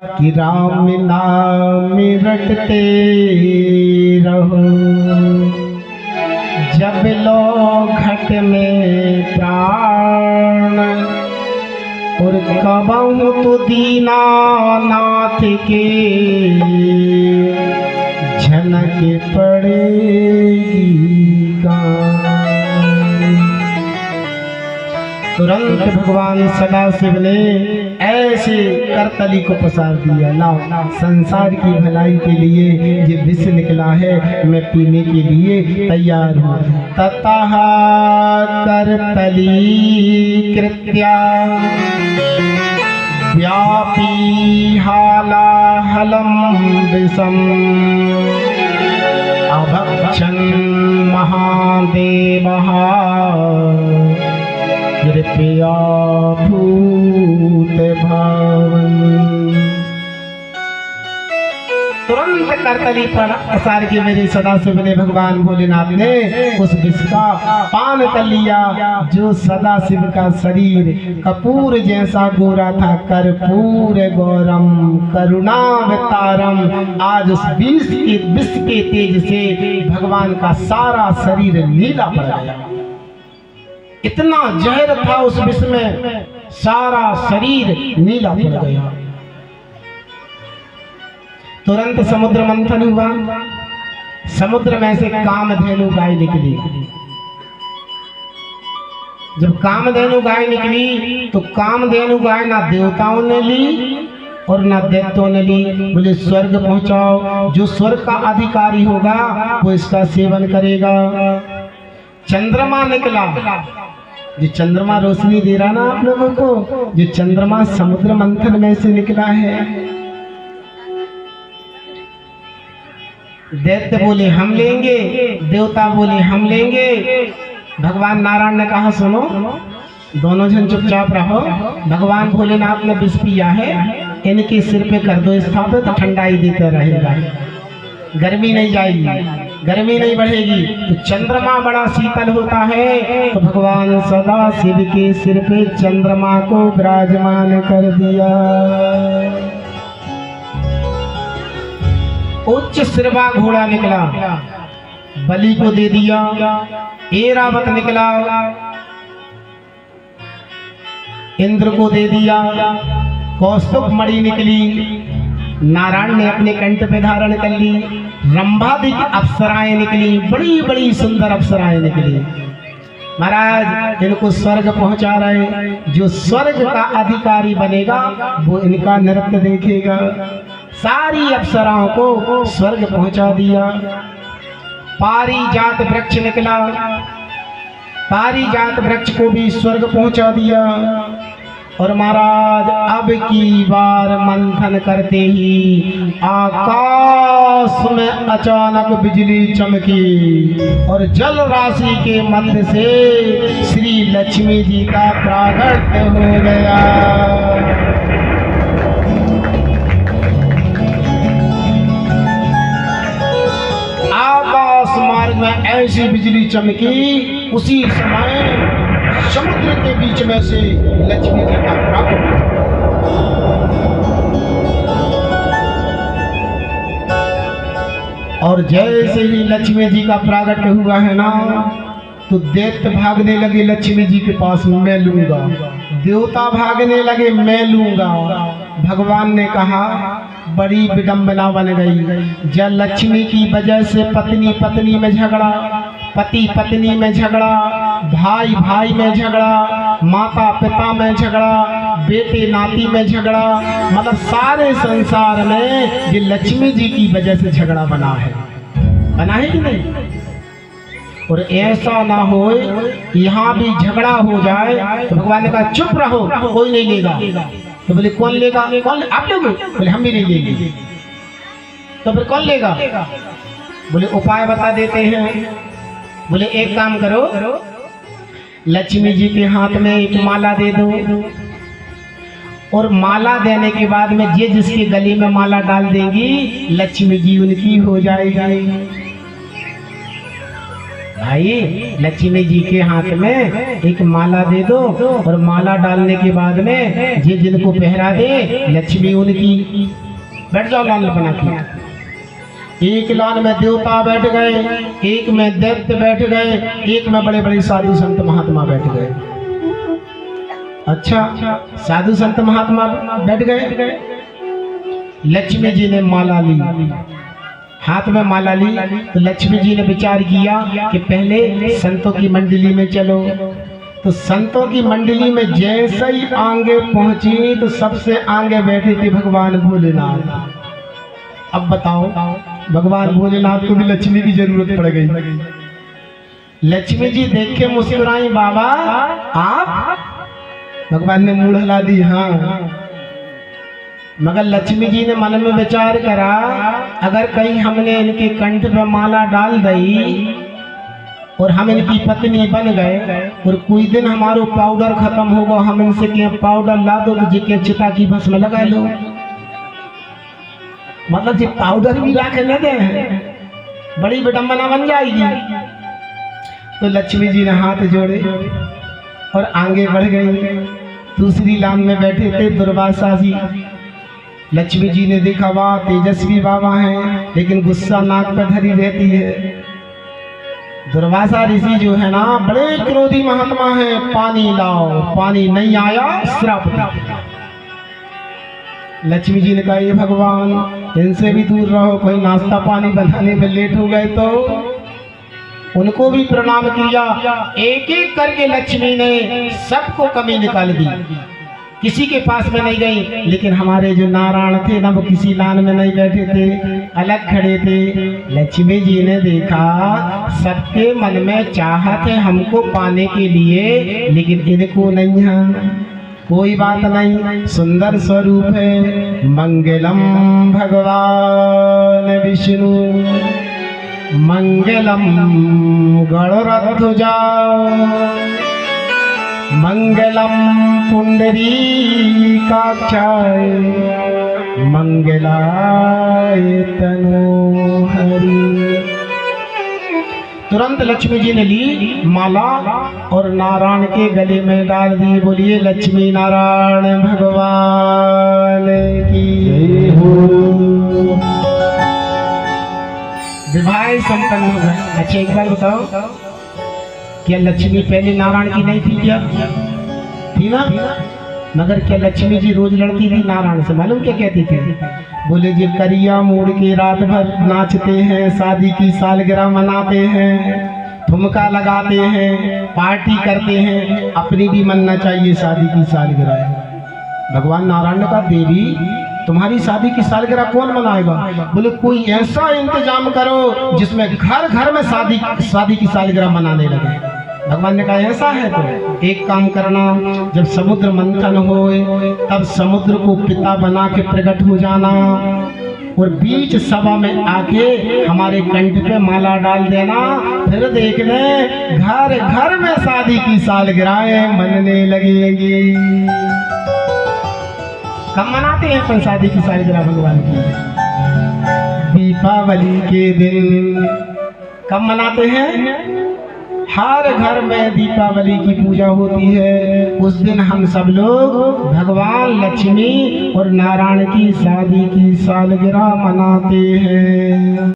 कि राम नाम रटते रहो, जब लो घट में प्राण। और कबहू तो दीनानाथ के झनक पड़ेगी गान। तुरंत भगवान सदाशिव ने ऐसे करतली को पसार दिया। लाओ, संसार की भलाई के लिए ये विष निकला है, मैं पीने के लिए तैयार हूँ। ततः करतली कृत्या व्यापी हालाहलम विषम अभक्षन् महादेवः कृपया भूत भावन। तुरंत करतली पर पसार के मेरे सदाशिव ने, भगवान भोलेनाथ ने उस विष का पान कर लिया। जो सदाशिव का शरीर कपूर जैसा गोरा था, कर्पूर गौरम करुणावतारम, आज उस विष के तेज से भगवान का सारा शरीर नीला पड़ गया। इतना जहर था उस विष में, सारा शरीर नीला पड़ गया। तुरंत समुद्र मंथन हुआ, समुद्र में से कामधेनु गाय निकली। जब कामधेनु गाय निकली तो कामधेनु गाय ना देवताओं ने ली और ना दैत्यों ने ली। बोले स्वर्ग पहुंचाओ, जो स्वर्ग का अधिकारी होगा वो इसका सेवन करेगा। चंद्रमा निकला, जो चंद्रमा रोशनी दे रहा ना आप लोगों को, जो चंद्रमा समुद्र मंथन में से निकला है। दैत्य बोले हम लेंगे, देवता बोले हम लेंगे। भगवान नारायण ने कहा सुनो, दोनों जन चुपचाप रहो। भगवान भोलेनाथ ने विष पिया है, इनके सिर पे कर दो स्थापित, तो ठंडाई देते रहेगा, गर्मी नहीं जाएगी, गर्मी नहीं बढ़ेगी। तो चंद्रमा बड़ा शीतल होता है, तो भगवान सदाशिव के सिर पे चंद्रमा को विराजमान कर दिया। उच्च सिरवा घोड़ा निकला, बलि को दे दिया। ऐरावत निकला, इंद्र को दे दिया। कौस्तुभ मणि निकली, नारायण ने अपने कंठ पे धारण कर ली। रंभादि की अप्सराएं निकली, बड़ी बड़ी सुंदर अप्सराएं निकली। महाराज इनको स्वर्ग पहुंचा रहे। जो स्वर्ग का अधिकारी बनेगा वो इनका नृत्य देखेगा। सारी अप्सराओं को स्वर्ग पहुंचा दिया। पारिजात वृक्ष निकला, पारिजात वृक्ष को भी स्वर्ग पहुंचा दिया। और महाराज अब की बार मंथन करते ही आकाश में अचानक बिजली चमकी और जल राशि के मध्य से श्री लक्ष्मी जी का प्रागट्य हो गया। आकाश मार्ग में ऐसी बिजली चमकी, उसी समय समुद्र के बीच में से लक्ष्मी जी का प्रागट्य। और जैसे ही लक्ष्मी जी का प्रागट्य हुआ है ना, तो दैत्य भागने लगे लक्ष्मी जी के पास, मैं लूंगा। देवता भागने लगे, मैं लूंगा। भगवान ने कहा बड़ी विडंबना बन गई। जब लक्ष्मी की वजह से पत्नी पत्नी में झगड़ा, पति पत्नी में झगड़ा, भाई भाई में झगड़ा, माता पिता में झगड़ा, बेटे नाती में झगड़ा, मतलब सारे संसार में ये लक्ष्मी जी की वजह से झगड़ा बना है कि नहीं। और ऐसा ना हो यहाँ भी झगड़ा हो जाए तो भगवान ने कहा चुप रहो, कोई नहीं लेगा। तो बोले कौन लेगा? कौन? आप लोगे? बोले हम भी नहीं लेंगे। तो फिर कौन लेगा? बोले उपाय बता देते हैं। बोले एक काम करो, लक्ष्मी जी के हाथ में एक माला दे दो, और माला देने के बाद में ये जिसके गले में माला डाल देंगी लक्ष्मी जी उनकी हो जाएगी। भाई लक्ष्मी जी के हाथ में एक माला दे दो और माला डालने के बाद में ये जिनको पहरा दे लक्ष्मी उनकी। बैठ जाओ लाल बना के। एक लान में देवता बैठ गए, एक में दैत्य बैठ गए, एक में बड़े बड़े साधु संत महात्मा बैठ गए। अच्छा, साधु संत महात्मा बैठ गए। लक्ष्मी जी ने माला ली, हाथ में माला ली, तो लक्ष्मी जी ने विचार किया कि पहले संतों की मंडली में चलो। तो संतों की मंडली में जैसे ही आगे पहुंची तो सबसे आगे बैठे थे भगवान भोलेनाथ। अब बताओ, भगवान भोलेनाथ को भी लक्ष्मी की जरूरत पड़ गई। लक्ष्मी जी देख के मुस्कुराई, बाबा आप? भगवान ने मुंह हिला दी, हाँ। मगर लक्ष्मी जी ने मन में विचार करा, अगर कहीं हमने इनके कंठ पे माला डाल दी और हम इनकी पत्नी बन गए और कोई दिन हमारो पाउडर खत्म होगा, हम इनसे क्या पाउडर ला दो तो जी चिता की भस्म लगा लो। मतलब जी पाउडर भी ला के न दे, बड़ी विडंबना बन जाएगी। तो लक्ष्मी जी ने हाथ जोड़े और आगे बढ़ गई। दूसरी लाइन में बैठे थे दुर्वासा जी। लक्ष्मी जी ने देखा, वाह तेजस्वी बाबा हैं, लेकिन गुस्सा नाक पर धरी रहती है। दुर्वासा ऋषि जो है ना, बड़े क्रोधी महात्मा हैं। पानी लाओ, पानी नहीं आया श्राप दो। लक्ष्मी जी ने कहा, ये भगवान इनसे भी दूर रहो, कोई नाश्ता पानी बनाने में लेट हो गए तो। उनको भी प्रणाम किया। एक एक करके लक्ष्मी ने सबको कमी निकाल दी, किसी के पास में नहीं गई। लेकिन हमारे जो नारायण थे ना, वो किसी लान में नहीं बैठे थे, अलग खड़े थे। लक्ष्मी जी ने देखा सबके मन में चाहत है हमको पाने के लिए, लेकिन इनको नहीं है। कोई बात नहीं, सुंदर स्वरूप है। मंगलम भगवान विष्णु, मंगलम गणरध्वजा, मंगलम पुंडरीकाक्षाय, मंगलाय तनोहरि। तुरंत लक्ष्मी जी ने ली माला और नारायण के गले में डाल दी। बोलिए लक्ष्मी नारायण भगवान की जय हो। विवाह संपन्न हो गए। अच्छा एक बार बताओ, क्या लक्ष्मी पहले नारायण की नहीं थी? क्या थी ना? मगर क्या लक्ष्मी जी रोज लड़ती थी नारायण से? मालूम क्या कहती थी? बोले जी करिया मोड़ के रात भर नाचते हैं, शादी की सालगिरह मनाते हैं, ठुमका लगाते हैं, पार्टी करते हैं, अपनी भी मनना चाहिए शादी की सालगिरह। भगवान नारायण ने कहा, देवी तुम्हारी शादी की सालगिरह कौन मनाएगा? बोले कोई ऐसा इंतजाम करो जिसमें घर घर में शादी की सालगिरह मनाने लगे। भगवान ने कहा ऐसा है तो एक काम करना, जब समुद्र मंथन होए तब समुद्र को पिता बना के प्रकट हो जाना और बीच सभा में आके हमारे कंठ पे माला डाल देना। फिर देखने घर घर में शादी की सालगिरह मनने लगेगी। कब मनाते हैं अपन शादी की सालगिरह भगवान की? दीपावली के दिन। कब मनाते हैं? हर घर में दीपावली की पूजा होती है। उस दिन हम सब लोग भगवान लक्ष्मी और नारायण की शादी की सालगिरह मनाते हैं।